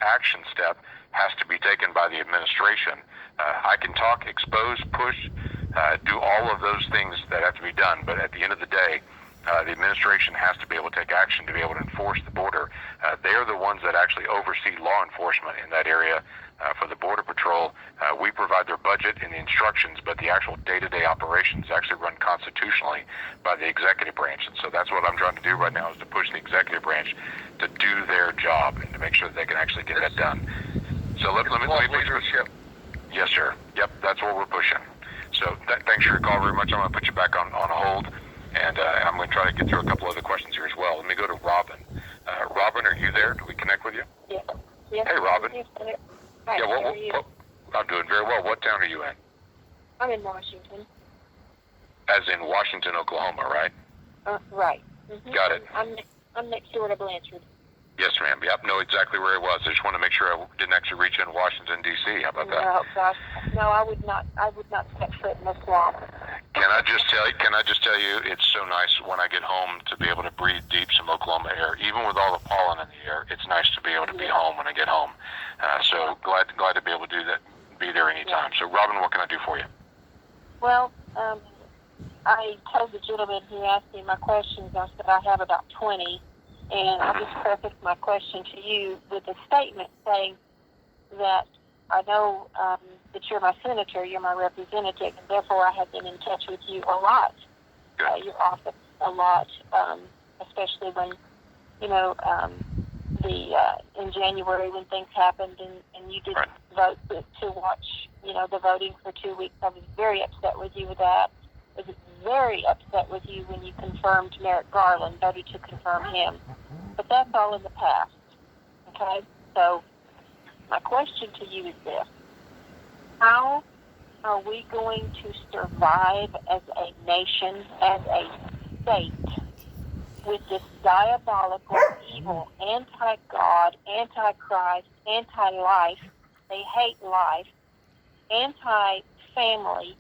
action step has to be taken by the administration. I can talk, expose, push, do all of those things that have to be done, but at the end of the day, the administration has to be able to take action to be able to enforce the border. They're the ones that actually oversee law enforcement in that area for the Border Patrol. We provide their budget and the instructions, but the actual day-to-day operations actually run constitutionally by the executive branch. And so that's what I'm trying to do right now, is to push the executive branch to do their job and to make sure that they can actually get that done. So let me leadership. Yes, sir. Yep, that's what we're pushing. So thanks for your call very much. I'm going to put you back on hold, and I'm going to try to get through a couple other questions here as well. Let me go to Robin. Robin, are you there? Do we connect with you? Yes. Yes. Hey, Robin. Hi, Yeah, how are you? I'm doing very well. What town are you in? I'm in Washington. As in Washington, Oklahoma, right? Right. Mm-hmm. Got it. I'm next door to Blanchard. Yes, ma'am. Yep, know exactly where he was. I just want to make sure I didn't actually reach in Washington, D.C. How about that? No, gosh, no, I would not step foot in the swamp. Can I just tell you, it's so nice when I get home to be able to breathe deep some Oklahoma air. Even with all the pollen in the air, it's nice to be able to be home when I get home. So glad to be able to do that, be there anytime. So, Robin, what can I do for you? Well, I told the gentleman who asked me my questions, I said I have about 20, and I just prefaced my question to you with a statement saying that I know that you're my senator, you're my representative, and therefore I have been in touch with you a lot, your office a lot, especially when, in January when things happened and you didn't vote to watch, the voting for 2 weeks. I was very upset with you with that. I was very upset with you when you confirmed Merrick Garland, voted to confirm him. But that's all in the past, okay? So my question to you is this. How are we going to survive as a nation, as a state, with this diabolical, evil, anti-God, anti-Christ, anti-life, they hate life, anti-family,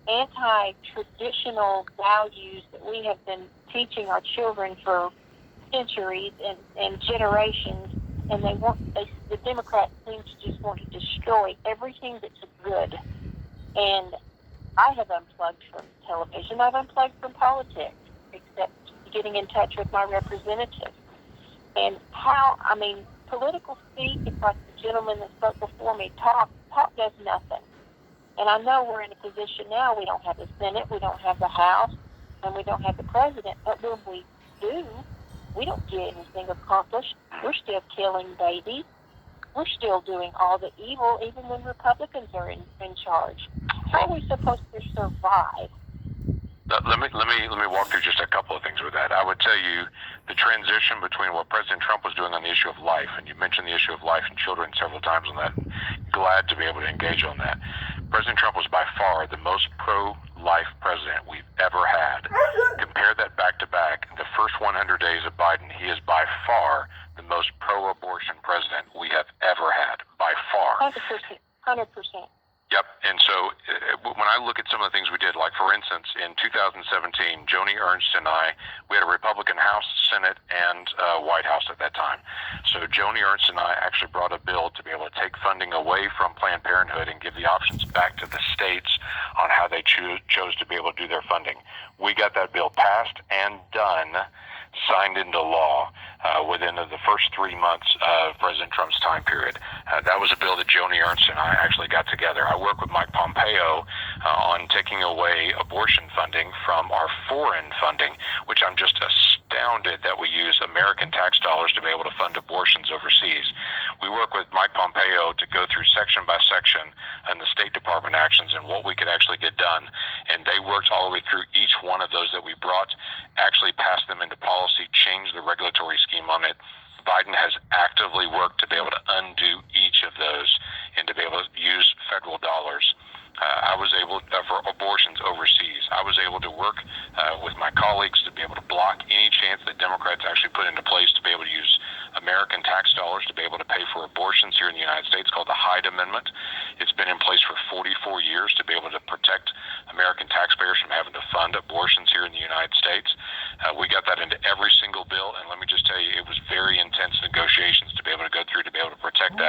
anti-traditional values that we have been teaching our children for centuries and generations, and the Democrats seem to just want to destroy everything that's good. And I have unplugged from television. I've unplugged from politics, except getting in touch with my representatives. And political speak, it's like the gentleman that spoke before me, talk does nothing. And I know we're in a position now, we don't have the Senate, we don't have the House, and we don't have the President, but when we do, we don't get anything accomplished. We're still killing babies. We're still doing all the evil, even when Republicans are in charge. How are we supposed to survive? Let me walk through just a couple of things with that. I would tell you the transition between what President Trump was doing on the issue of life, and you mentioned the issue of life and children several times on that. Glad to be able to engage on that. President Trump was by far the most pro-life president we've ever had. Compare that back to back. The first 100 days of Biden, he is by far the most pro-abortion president we have ever had, by far. 100%. 100%. Yep, and so when I look at some of the things we did, like for instance, in 2017, Joni Ernst and I, we had a Republican House, Senate, and White House at that time. So Joni Ernst and I actually brought a bill to be able to take funding away from Planned Parenthood and give the options back to the states on how they chose to be able to do their funding. We got that bill passed and done, signed into law within the first 3 months of President Trump's time period. That was a bill that Joni Ernst and I actually got together. I work with Mike Pompeo on taking away abortion funding from our foreign funding, which I'm just astounded that we use American tax dollars to be able to fund abortions overseas. We work with Mike Pompeo to go through section by section and the State Department actions and what we could actually get done. And they worked all the way through each one of those that we brought, actually passed them into policy, changed the regulatory scheme on it. Biden has actively worked to be able to undo each of those and to be able to use federal dollars. I was able, for abortions overseas, I was able to work with my colleagues to be able to block any chance that Democrats actually put into place to be able to use American tax dollars to be able to pay for abortions here in the United States, called the Hyde Amendment. It's been in place for 44 years to be able to protect American taxpayers from having to fund abortions here in the United States. We got that into every single bill, and let me just tell you, it was very intense negotiations to be able to go through to be able to protect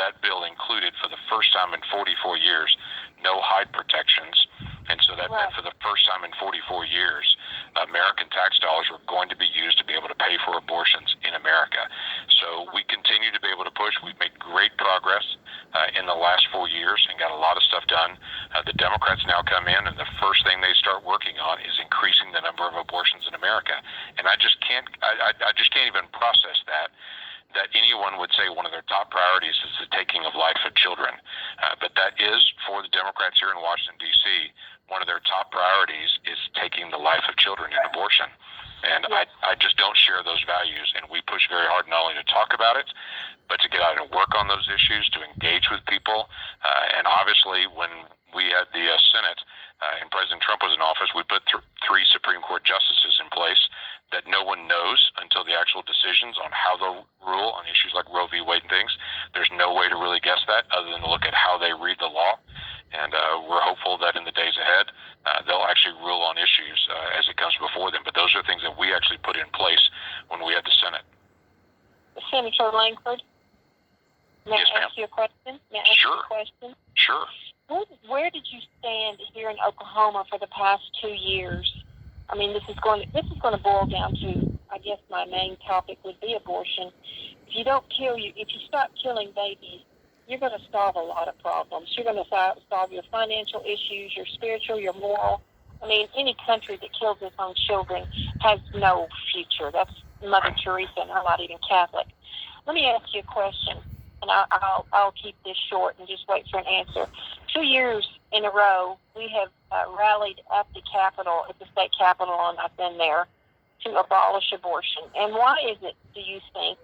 that bill included for the first time in 44 years no hide protections. And so that meant for the first time in 44 years, American tax dollars were going to be used to be able to pay for abortions in America. So we continue to be able to push. We've made great progress in the last 4 years and got a lot of stuff done. The Democrats now come in, and the first thing they start working on is increasing the number of abortions in America. And I just can't even process that anyone would say one of their top priorities is the taking of life of children. But that is, for the Democrats here in Washington, D.C., one of their top priorities is taking the life of children in abortion. And I just don't share those values, and we push very hard not only to talk about it, but to get out and work on those issues, to engage with people. And obviously, when we had the Senate and President Trump was in office, we put three Supreme Court justices in place that no one knows until the actual decisions on how they'll rule on issues like Roe v. Wade and things. There's no way to really guess that other than to look at how they read the law. And we're hopeful that in the days ahead, they'll actually rule on issues as it comes before them. But those are things that we actually put in place when we had the Senate. Senator Langford, may Yes, I ask you a question? May I ask you a question? Sure. Where did you stand here in Oklahoma for the past 2 years? I mean, this is going to boil down to, I guess my main topic would be abortion. If you stop killing babies, you're going to solve a lot of problems. You're going to solve your financial issues, your spiritual, your moral. I mean, any country that kills its own children has no future. That's Mother Teresa, and I'm not even Catholic. Let me ask you a question, and I'll keep this short and just wait for an answer. 2 years in a row, we have rallied at the state capitol, and I've been there, to abolish abortion. And why is it, do you think,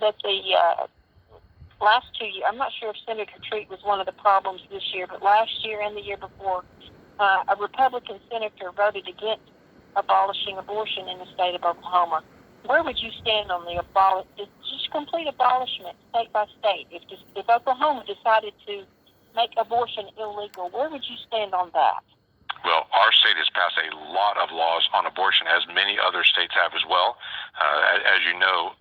that the last 2 years, I'm not sure if Senator Treat was one of the problems this year, but last year and the year before, a Republican senator voted against abolishing abortion in the state of Oklahoma. Where would you stand on the just complete abolishment, state by state? If Oklahoma decided to make abortion illegal, where would you stand on that? Well, our state has passed a lot of laws on abortion, as many other states have as well. As you know,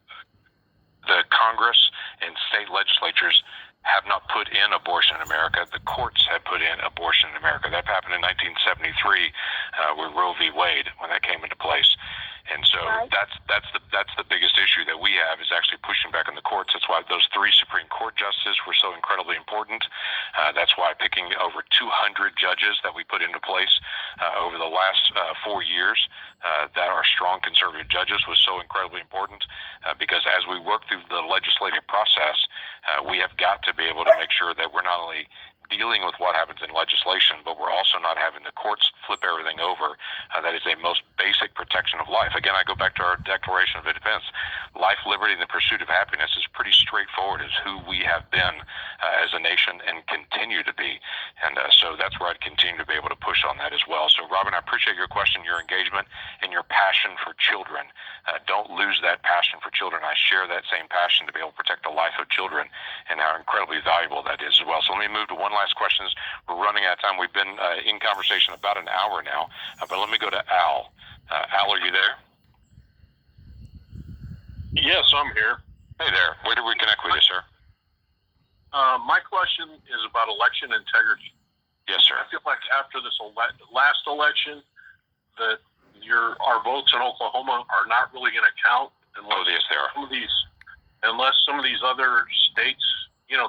the Congress and state legislatures have not put in abortion in America. The courts have put in abortion in America. That happened in 1973 with Roe v. Wade when that came into place. And so that's the biggest issue that we have, is actually pushing back on the courts. That's why those three Supreme Court justices were so incredibly important. That's why picking over 200 judges that we put into place over the last 4 years that are strong conservative judges was so incredibly important, because as we work through the legislative process, we have got to be able to make sure that we're not only dealing with what happens in legislation, but we're also not having the courts flip everything over. That is a most basic protection of life. Again, I go back to our Declaration of Independence. Life, liberty, and the pursuit of happiness is pretty straightforward as who we have been as a nation and continue to be. And so that's where I'd continue to be able to push on that as well. So, Robin, I appreciate your question, your engagement, and your passion for children. Don't lose that passion for children. I share that same passion to be able to protect the life of children and how incredibly valuable that is as well. So let me move to one last question. We're running out of time. We've been in conversation about an hour now, but let me go to Al. Al, are you there? Yes, I'm here. Hey there. Where did we connect with you, sir? My question is about election integrity. Yes, sir. I feel like after this last election, that our votes in Oklahoma are not really going to count unless yes, they are. Unless some of these other states,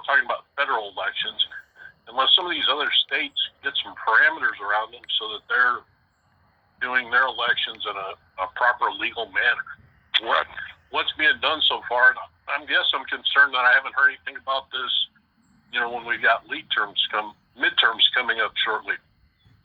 talking about federal elections, unless some of these other states get some parameters around them so that they're doing their elections in a proper legal manner. What's being done so far? And I'm concerned that I haven't heard anything about this, when we've got midterms coming up shortly.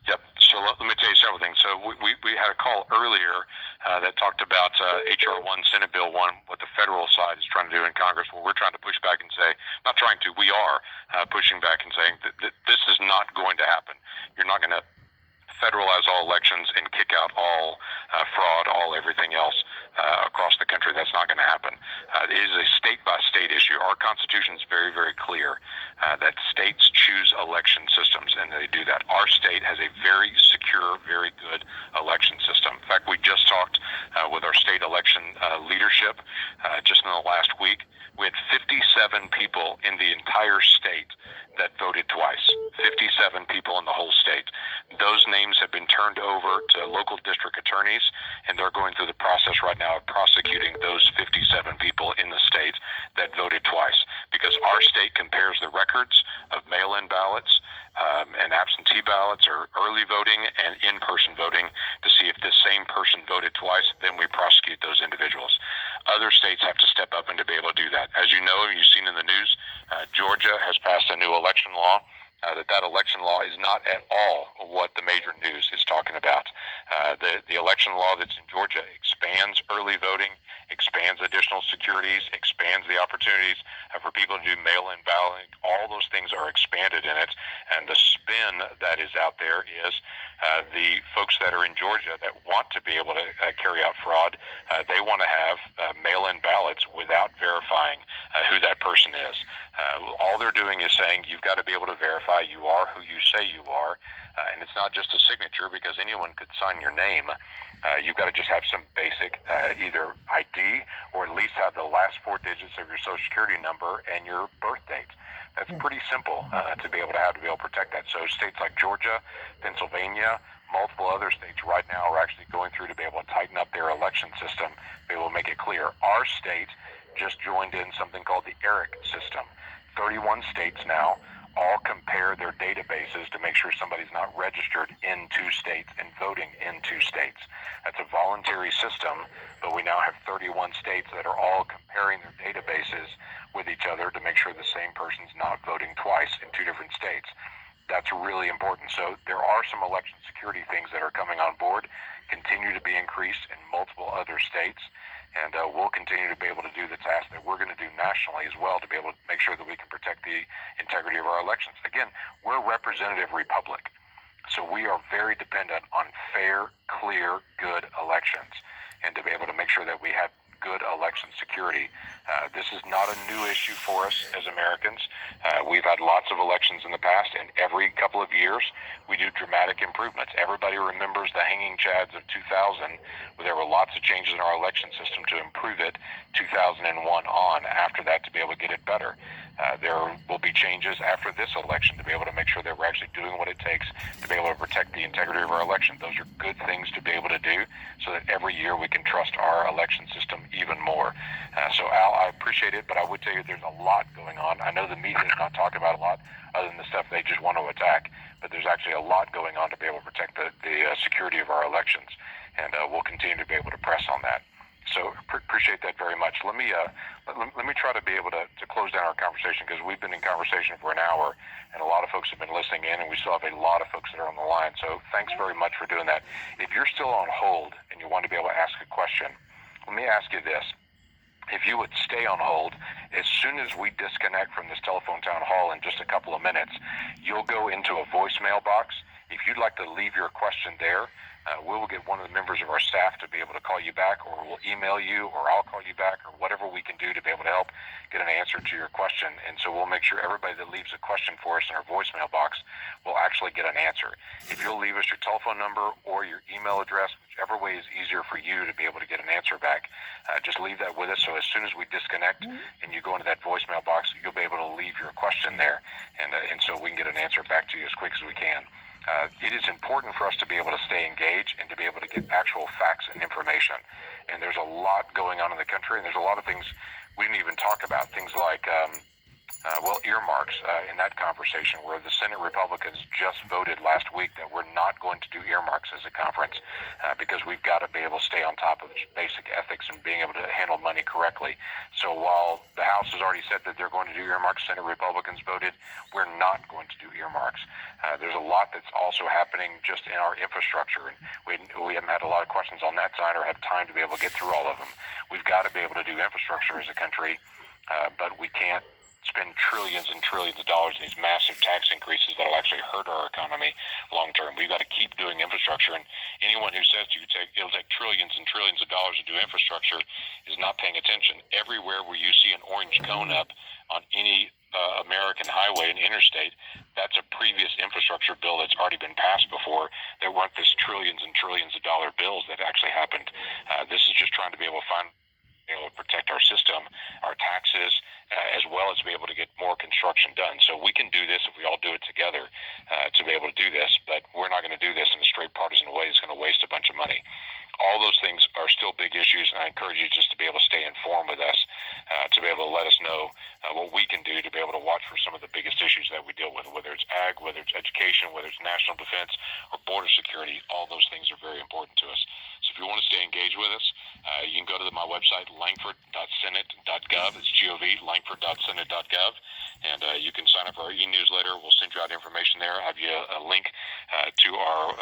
Yep. So let me tell you several things. So we had a call earlier that talked about H.R. 1, Senate Bill 1, what the federal side is trying to do in Congress. Well, we're trying to push back and say, not trying to, we are pushing back and saying that this is not going to happen. You're not going to federalize all elections and kick out all fraud, all everything else across the country. That's not going to happen. It is a state-by-state issue. Our Constitution is very, very clear that states choose election systems, and they do that. Our state has a very secure secure, very good election system. In fact, we just talked with our state election leadership just in the last week. We had 57 people in the entire state that voted twice. 57 people in the whole state. Those names have been turned over to local district attorneys, and they're going through the process right now of prosecuting those 57 people in the state that voted twice, because our state compares the records of mail-in ballots and absentee ballots or early voting and in-person voting to see if this same person voted twice. Then we prosecute those individuals. Other states have to step up and to be able to do that. As you know, you've seen in the news, Georgia has passed a new election law. That election law is not at all what the major news is talking about. The election law that's in Georgia expands early voting, expands additional securities, expands the opportunities for people to do mail-in balloting. All those things are expanded in it. And the spin that is out there is the folks that are in Georgia that want to be able to carry out fraud, they want to have mail-in ballots without verifying who that person is. All they're doing is saying you've got to be able to verify you are who you say you are, and it's not just a signature, because anyone could sign your name. You've got to just have some basic either ID or at least have the last 4 digits of your Social Security number and your birth date. That's pretty simple to be able to protect that. So states like Georgia, Pennsylvania, multiple other states right now are actually going through to be able to tighten up their election system, be able to make it clear. Our state just joined in something called the ERIC system. 31 states now all compare their databases to make sure somebody's not registered in 2 states and voting in 2 states. That's a voluntary system, but we now have 31 states that are all comparing their databases with each other to make sure the same person's not voting twice in 2 different states. That's really important. So there are some election security things that are coming on board, continue to be increased in multiple other states, and we'll continue to be able to do the task that we're going to do nationally as well to be able to make sure that we can protect the integrity of our elections. Again, we're a representative republic, so we are very dependent on fair, clear, good elections, and to be able to make sure that we have good election security. This is not a new issue for us as Americans. We've had lots of elections in the past, and every couple of years we do dramatic improvements. Everybody remembers the hanging chads of 2000, where there were lots of changes in our election system to improve it. 2001 on, after that, to be able to get it better. There will be changes after this election to be able to make sure that we're actually doing what it takes to be able to protect the integrity of our election. Those are good things to be able to do so that every year we can trust our election system even more. So Al, I appreciate it, but I would tell you there's a lot going on. I know the media is not talking about a lot other than the stuff they just want to attack, but there's actually a lot going on to be able to protect the security of our elections, and we'll continue to be able to press on that. So appreciate that very much. Let me try to be able to close down our conversation, because we've been in conversation for an hour, and a lot of folks have been listening in, and we still have a lot of folks that are on the line. So thanks very much for doing that. If you're still on hold and you want to be able to ask a question, let me ask you this. If you would stay on hold, as soon as we disconnect from this telephone town hall in just a couple of minutes, you'll go into a voicemail box. If you'd like to leave your question there, we will get one of the members of our staff to be able to call you back, or we'll email you, or I'll call you back, or whatever we can do to be able to help get an answer to your question. And so we'll make sure everybody that leaves a question for us in our voicemail box will actually get an answer. If you'll leave us your telephone number or your email address, whichever way is easier for you to be able to get an answer back, just leave that with us. So as soon as we disconnect and you go into that voicemail box, you'll be able to leave your question there, and so we can get an answer back to you as quick as we can. It is important for us to be able to stay engaged and to be able to get actual facts and information. And there's a lot going on in the country, and there's a lot of things we didn't even talk about. Things like, earmarks in that conversation, where the Senate Republicans just voted last week that we're not going to do earmarks as a conference because we've got to be able to stay on top of basic ethics and being able to handle money correctly. So while the House has already said that they're going to do earmarks, Senate Republicans voted, we're not going to do earmarks. There's a lot that's also happening just in our infrastructure, and we haven't had a lot of questions on that side or have time to be able to get through all of them. We've got to be able to do infrastructure as a country, but we can't spend trillions and trillions of dollars in these massive tax increases that will actually hurt our economy long term. We've got to keep doing infrastructure, and anyone who says it'll take trillions and trillions of dollars to do infrastructure is not paying attention. Everywhere where you see an orange cone up on any American highway and interstate, that's a previous infrastructure bill that's already been passed before. There weren't this trillions and trillions of dollar bills that actually happened. This is just trying to be able to protect our system, our taxes, as well as be able to get more construction done. So we can do this if we all do it together to be able to do this, but we're not going to do this in a straight partisan way. It's going to waste a bunch of money. All those things are still big issues, and I encourage you just to be able to stay informed with us, to be able to let us know what we can do to be able to watch for some of the biggest issues that we deal with, whether it's ag, whether it's education, whether it's national defense, or border security. All those things are very important to us. So if you want to stay engaged with us, you can go to my website, langford.senate.gov. It's G-O-V, langford.senate.gov, and you can sign up for our e-newsletter. We'll send you out information there. I'll have you a link to our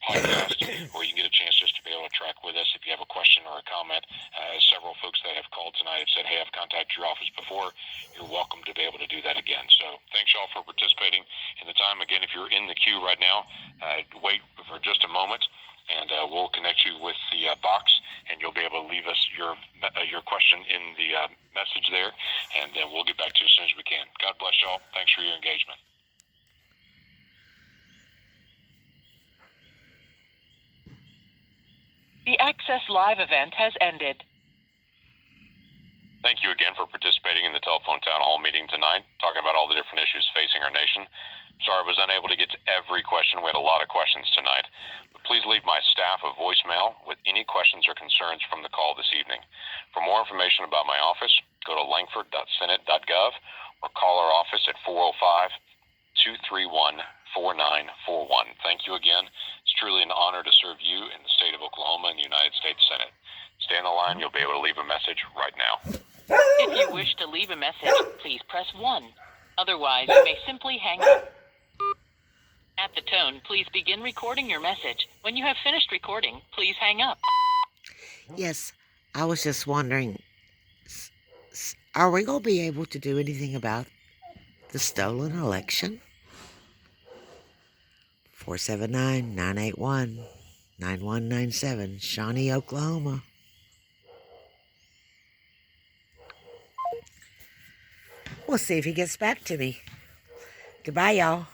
podcast, or you can get a chance just to be able to track with us if you have a question or a comment. Several folks that have called tonight have said, hey, I've contacted your office before. You're welcome to be able to do that again. So thanks, y'all, for participating in the time. Again, if you're in the queue right now, wait for just a moment, and we'll connect you with the box, and you'll be able to leave us your question in the message there, and then we'll get back to you as soon as we can. God bless y'all. Thanks for your engagement. The Access Live event has ended. Thank you again for participating in the telephone town hall meeting tonight, talking about all the different issues facing our nation. Sorry I was unable to get to every question. We had a lot of questions tonight. But please leave my staff a voicemail with any questions or concerns from the call this evening. For more information about my office, go to langford.senate.gov or call our office at 405-231-4941. Thank you again. It's truly an honor to serve you in the state of Oklahoma in the United States Senate. Stay on the line. You'll be able to leave a message right now. If you wish to leave a message, please press 1. Otherwise, you may simply hang up. At the tone, please begin recording your message. When you have finished recording, please hang up. Yes, I was just wondering, are we going to be able to do anything about the stolen election? 479-981-9197, Shawnee, Oklahoma. We'll see if he gets back to me. Goodbye, y'all.